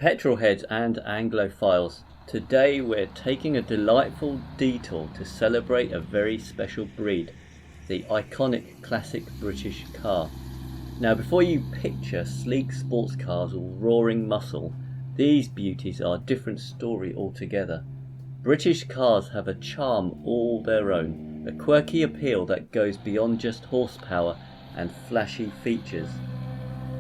Petrolheads and Anglophiles, today we're taking a delightful detour to celebrate a very special breed, the iconic classic British car. Now before you picture sleek sports cars all roaring muscle, these beauties are a different story altogether. British cars have a charm all their own, a quirky appeal that goes beyond just horsepower and flashy features.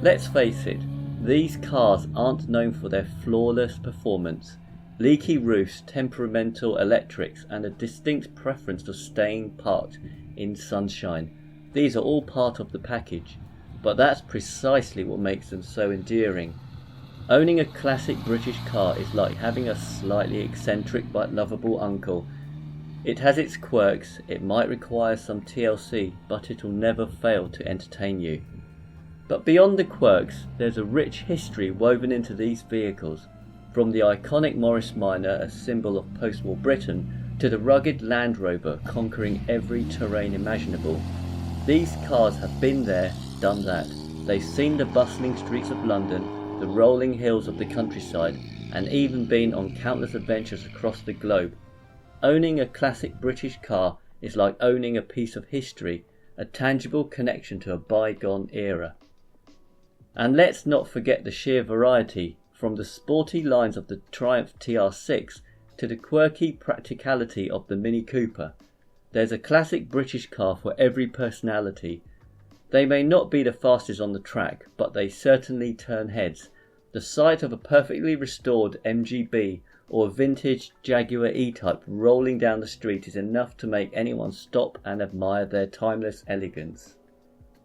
Let's face it, these cars aren't known for their flawless performance, leaky roofs, temperamental electrics and a distinct preference for staying parked in sunshine. These are all part of the package, but that's precisely what makes them so endearing. Owning a classic British car is like having a slightly eccentric but lovable uncle. It has its quirks, it might require some TLC, but it'll never fail to entertain you. But beyond the quirks, there's a rich history woven into these vehicles, from the iconic Morris Minor, a symbol of post-war Britain, to the rugged Land Rover conquering every terrain imaginable. These cars have been there, done that. They've seen the bustling streets of London, the rolling hills of the countryside, and even been on countless adventures across the globe. Owning a classic British car is like owning a piece of history, a tangible connection to a bygone era. And let's not forget the sheer variety, from the sporty lines of the Triumph TR6 to the quirky practicality of the Mini Cooper. There's a classic British car for every personality. They may not be the fastest on the track, but they certainly turn heads. The sight of a perfectly restored MGB or a vintage Jaguar E-Type rolling down the street is enough to make anyone stop and admire their timeless elegance.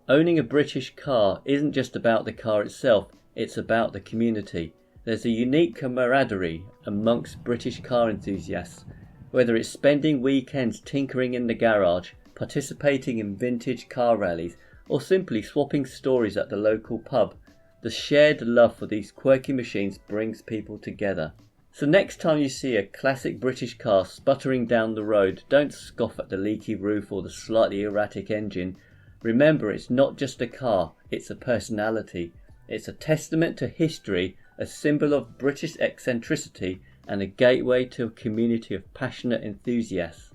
Owning a British car isn't just about the car itself, it's about the community. There's a unique camaraderie amongst British car enthusiasts, whether it's spending weekends tinkering in the garage, participating in vintage car rallies, or simply swapping stories at the local pub. The shared love for these quirky machines brings people together. So next time you see a classic British car sputtering down the road, don't scoff at the leaky roof or the slightly erratic engine. Remember, it's not just a car, it's a personality. It's a testament to history, a symbol of British eccentricity, and a gateway to a community of passionate enthusiasts.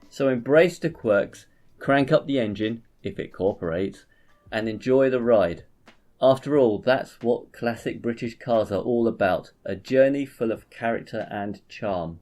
So embrace the quirks, crank up the engine, if it cooperates, and enjoy the ride. After all, that's what classic British cars are all about, a journey full of character and charm.